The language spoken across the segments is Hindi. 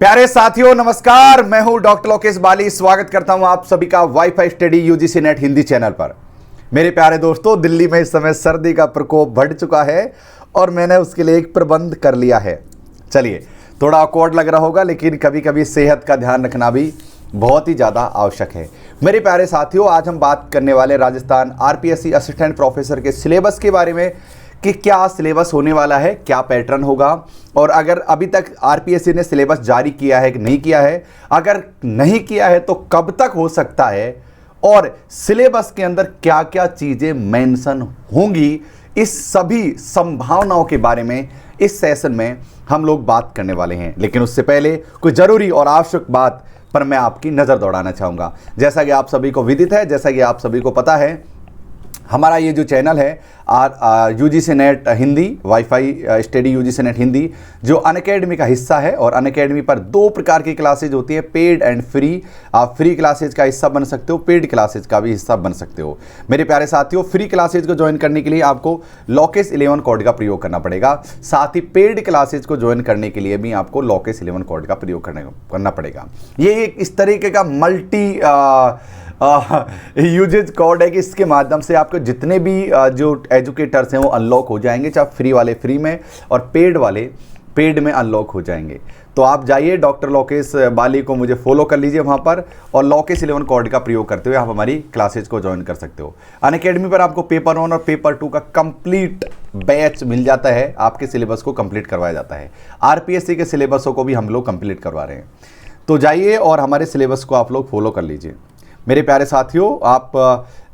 प्यारे साथियों नमस्कार, मैं हूं डॉक्टर लोकेश बाली। स्वागत करता हूं आप सभी का wifi study UGC net Hindi channel पर। मेरे प्यारे दोस्तों, दिल्ली में इस समय सर्दी का प्रकोप बढ़ चुका है और मैंने उसके लिए एक प्रबंध कर लिया है। चलिए, थोड़ा ऑकवर्ड लग रहा होगा, लेकिन कभी कभी सेहत का ध्यान रखना भी बहुत ही ज़्यादा आवश्यक है। मेरे प्यारे साथियों, आज हम बात करने वाले राजस्थान आरपीएससी असिस्टेंट प्रोफेसर के सिलेबस के बारे में कि क्या सिलेबस होने वाला है, क्या पैटर्न होगा, और अगर अभी तक आरपीएससी ने सिलेबस जारी किया है कि नहीं किया है, अगर नहीं किया है तो कब तक हो सकता है, और सिलेबस के अंदर क्या क्या चीज़ें मेंशन होंगी, इस सभी संभावनाओं के बारे में इस सेशन में हम लोग बात करने वाले हैं। लेकिन उससे पहले कुछ जरूरी और आवश्यक बात पर मैं आपकी नज़र दौड़ाना चाहूँगा। जैसा कि आप सभी को विदित है, जैसा कि आप सभी को पता है, हमारा ये जो चैनल है UGC net Hindi, wifi study UGC net Hindi, जो अनअकैडमी का हिस्सा है, और अनअकैडमी पर दो प्रकार की क्लासेज होती हैं, पेड एंड फ्री। आप फ्री क्लासेज का हिस्सा बन सकते हो, पेड क्लासेज का भी हिस्सा बन सकते हो। मेरे प्यारे साथियों, फ्री क्लासेज को ज्वाइन करने के लिए आपको लॉकेस 11 कोड का प्रयोग करना पड़ेगा। साथ ही पेड क्लासेज को ज्वाइन करने के लिए भी आपको लॉकेस 11 कोड का प्रयोग करना पड़ेगा। ये एक इस तरीके का मल्टी यूजेज कोड है कि इसके माध्यम से आपको जितने भी जो एजुकेटर्स हैं वो अनलॉक हो जाएंगे, चाहे फ्री वाले फ्री में और पेड वाले पेड में अनलॉक हो जाएंगे। तो आप जाइए, डॉक्टर लोकेश बाली को मुझे फॉलो कर लीजिए वहाँ पर, और लॉकेश 11 कोड का प्रयोग करते हुए आप हमारी क्लासेज को ज्वाइन कर सकते हो। अनअकैडमी पर आपको पेपर 1 और पेपर 2 का कंप्लीट बैच मिल जाता है, आपके सिलेबस को कंप्लीट करवाया जाता है। आरपीएससी के सिलेबसों को भी हम लोग कंप्लीट करवा रहे हैं। तो जाइए और हमारे सिलेबस को आप लोग फॉलो कर लीजिए। मेरे प्यारे साथियों, आप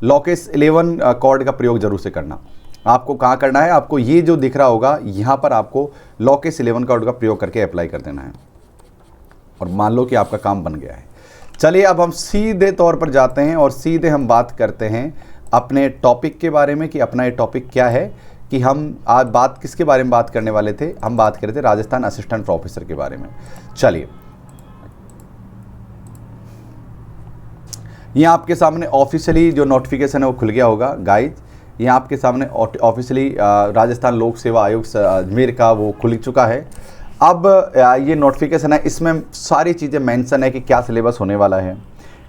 लॉकेस 11 कोड का प्रयोग जरूर से करना। आपको कहाँ करना है, आपको ये जो दिख रहा होगा यहाँ पर आपको लॉकेस 11 कोड का प्रयोग करके अप्लाई कर देना है, और मान लो कि आपका काम बन गया है। चलिए, अब हम सीधे तौर पर जाते हैं और सीधे हम बात करते हैं अपने टॉपिक के बारे में कि अपना ये टॉपिक क्या है, कि हम आज बात किसके बारे में बात करने वाले थे। हम बात कर रहे थे राजस्थान असिस्टेंट प्रोफेसर के बारे में। चलिए, ये आपके सामने ऑफिशियली जो नोटिफिकेशन है वो खुल गया होगा गाइज। ये आपके सामने ऑफिशियली राजस्थान लोक सेवा आयोग अजमेर का वो खुल चुका है। अब ये नोटिफिकेशन है, इसमें सारी चीज़ें मेंशन है कि क्या सिलेबस होने वाला है,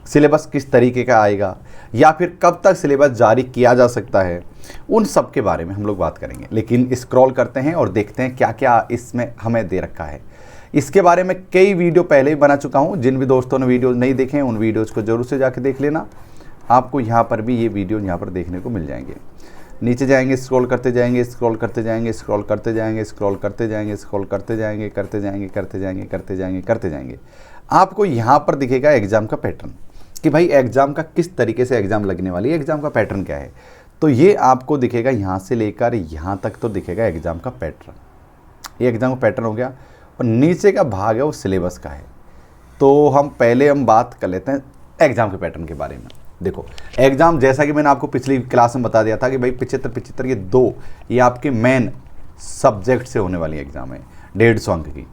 सिलेबस किस तरीके का आएगा, या फिर कब तक सिलेबस जारी किया जा सकता है, उन सब के बारे में हम लोग बात करेंगे। लेकिन स्क्रॉल करते हैं और देखते हैं क्या क्या इसमें हमें दे रखा है। इसके बारे में कई वीडियो पहले ही बना चुका हूं। जिन भी दोस्तों ने वीडियो नहीं देखे हैं उन वीडियोस को जरूर से जाके देख लेना। आपको यहाँ पर भी ये वीडियो यहाँ पर देखने को मिल जाएंगे। नीचे जाएंगे, स्क्रॉल करते जाएंगे, स्क्रॉल करते जाएंगे, स्क्रॉल करते जाएंगे, स्क्रॉल करते जाएंगे, स्क्रॉल करते जाएंगे, करते जाएंगे, करते जाएंगे, करते जाएंगे, करते जाएंगे। आपको यहाँ पर दिखेगा एग्जाम का पैटर्न, कि भाई एग्जाम का किस तरीके से एग्जाम लगने वाली है, एग्जाम का पैटर्न क्या है। तो ये आपको दिखेगा यहाँ से लेकर यहाँ तक, तो दिखेगा एग्जाम का पैटर्न। ये एग्जाम का पैटर्न हो गया, और नीचे का भाग है वो सिलेबस का है। तो हम बात कर लेते हैं एग्जाम के पैटर्न के बारे में। देखो, एग्जाम जैसा कि मैंने आपको पिछली क्लास में बता दिया था कि भाई 75 ये आपके मेन सब्जेक्ट से होने वाली एग्जाम है, 150 अंक की,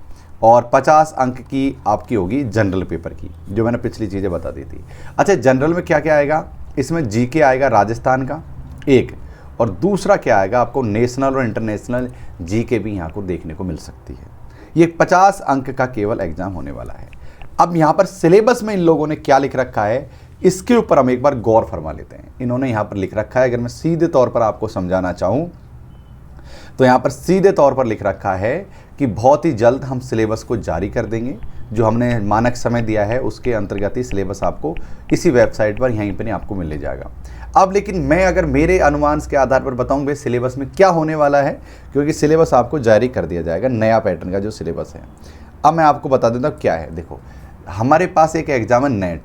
और 50 अंक की आपकी होगी जनरल पेपर की, जो मैंने पिछली चीज़ें बता दी थी। अच्छा, जनरल में क्या क्या आएगा, इसमें जीके आएगा राजस्थान का एक, और दूसरा क्या आएगा, आपको नेशनल और इंटरनेशनल जीके भी यहाँ को देखने को मिल सकती है। ये 50 अंक का केवल एग्जाम होने वाला है। अब यहाँ पर सिलेबस में इन लोगों ने क्या लिख रखा है, इसके ऊपर हम एक बार गौर फरमा लेते हैं। इन्होंने यहाँ पर लिख रखा है, अगर मैं सीधे तौर पर आपको समझाना चाहूँ तो यहाँ पर सीधे तौर पर लिख रखा है कि बहुत ही जल्द हम सिलेबस को जारी कर देंगे। जो हमने मानक समय दिया है उसके अंतर्गत ही सिलेबस आपको इसी वेबसाइट पर यहीं पर आपको मिल जाएगा। अब लेकिन मैं अगर मेरे अनुमान के आधार पर बताऊं भाई सिलेबस में क्या होने वाला है, क्योंकि सिलेबस आपको जारी कर दिया जाएगा, नया पैटर्न का जो सिलेबस है। अब मैं आपको बता देता हूँ क्या है। देखो, हमारे पास एक एग्जाम है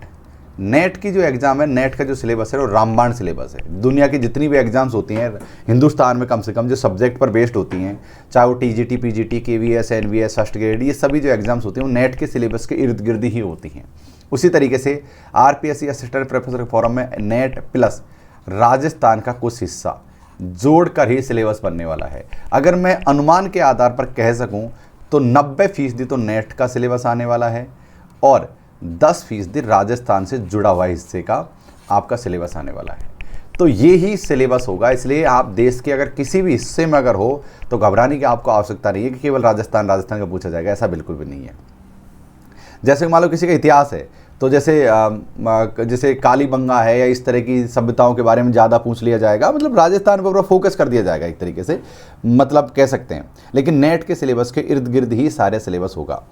नेट की जो एग्ज़ाम है, नेट का जो सिलेबस है वो रामबाण सिलेबस है। दुनिया की जितनी भी एग्ज़ाम्स होती हैं हिंदुस्तान में, कम से कम जो सब्जेक्ट पर बेस्ड होती हैं, चाहे वो TGT, PGT, KVS, NVS, first grade, ये सभी जो एग्ज़ाम्स होती हैं वो नेट के सिलेबस के इर्द गिर्द ही होती हैं। उसी तरीके से आरपीएससी असिस्टेंट प्रोफेसर फॉरम में नेट प्लस राजस्थान का कुछ हिस्सा जोड़कर ही सिलेबस बनने वाला है। अगर मैं अनुमान के आधार पर कह सकूं तो 90% तो नेट का सिलेबस आने वाला है, और 10% राजस्थान से जुड़ा हुआ हिस्से का आपका सिलेबस आने वाला है। तो ये ही सिलेबस होगा। इसलिए आप देश के अगर किसी भी हिस्से में अगर हो तो घबराने की आपको आवश्यकता नहीं है कि केवल राजस्थान का पूछा जाएगा, ऐसा बिल्कुल भी नहीं है। जैसे मान लो किसी का इतिहास है, तो जैसे कालीबंगा है या इस तरह की सभ्यताओं के बारे में ज़्यादा पूछ लिया जाएगा, मतलब राजस्थान पर पूरा फोकस कर दिया जाएगा एक तरीके से, मतलब कह सकते हैं। लेकिन नेट के सिलेबस के इर्द गिर्द ही सारे सिलेबस होगा।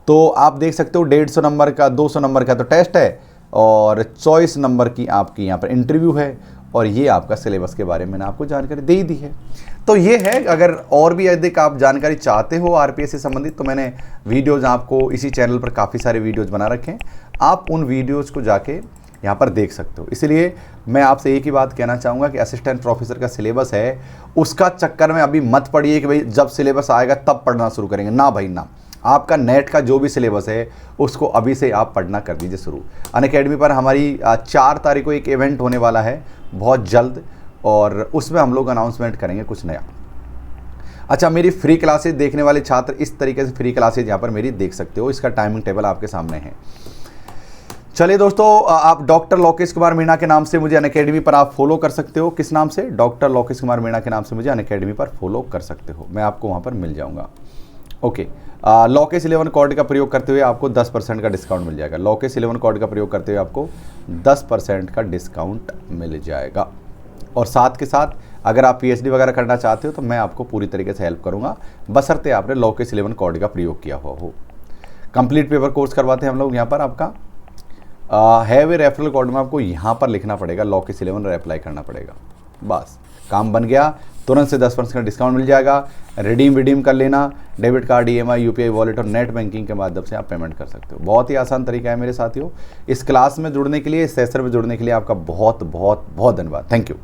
तो आप देख सकते हो 150 नंबर का, 200 नंबर का तो टेस्ट है और 24 नंबर की आपकी यहाँ पर इंटरव्यू है, और ये आपका सिलेबस के बारे में मैंने आपको जानकारी दे ही दी है। तो ये है, अगर और भी अधिक आप जानकारी चाहते हो आरपीएस से संबंधित, तो मैंने वीडियोज़ आपको इसी चैनल पर काफ़ी सारे वीडियोज़ बना रखे हैं, आप उन वीडियोज़ को जाके यहाँ पर देख सकते हो। इसलिए मैं आपसे एक ही बात कहना चाहूँगा कि असिस्टेंट प्रोफेसर का सिलेबस है, उसका चक्कर में अभी मत पढ़िए कि भाई जब सिलेबस आएगा तब पढ़ना शुरू करेंगे, ना भाई ना। आपका नेट का जो भी सिलेबस है उसको अभी से आप पढ़ना कर दीजिए शुरू। अनअकैडमी पर हमारी 4 तारीख को एक इवेंट होने वाला है बहुत जल्द, और उसमें हम लोग अनाउंसमेंट करेंगे कुछ नया। अच्छा, मेरी फ्री क्लासेज देखने वाले छात्र इस तरीके से फ्री क्लासेज यहाँ पर मेरी देख सकते हो, इसका टाइमिंग टेबल आपके सामने है। चलिए दोस्तों, आप डॉक्टर लोकेश कुमार मीणा के नाम से मुझे अनअकैडमी पर आप फॉलो कर सकते हो। किस नाम से? डॉक्टर लोकेश कुमार मीणा के नाम से मुझे अनअकैडमी पर फॉलो कर सकते हो, मैं आपको वहाँ पर मिल जाऊँगा। ओके, लोकेश 11 कोड का प्रयोग करते हुए आपको 10% का डिस्काउंट मिल जाएगा। लोकेश 11 कोड का प्रयोग करते हुए आपको 10% का डिस्काउंट मिल जाएगा। और साथ के साथ अगर आप पीएचडी वगैरह करना चाहते हो तो मैं आपको पूरी तरीके से हेल्प करूंगा, बशर्ते आपने लोकेश 11 कोड का प्रयोग किया हुआ हो। कंप्लीट पेपर कोर्स करवाते हैं हम लोग यहाँ पर। आपका हैव ए रेफरल कोड में आपको यहाँ पर लिखना पड़ेगा लोकेश 11 और अप्लाई करना पड़ेगा, बस काम बन गया। तुरंत से 10% का डिस्काउंट मिल जाएगा। रिडीम कर लेना, debit card, EMI, UPI wallet और नेट बैंकिंग के माध्यम से आप पेमेंट कर सकते हो। बहुत ही आसान तरीका है मेरे साथियों। इस क्लास में जुड़ने के लिए, इस सेशन में जुड़ने के लिए आपका बहुत बहुत बहुत धन्यवाद। Thank you.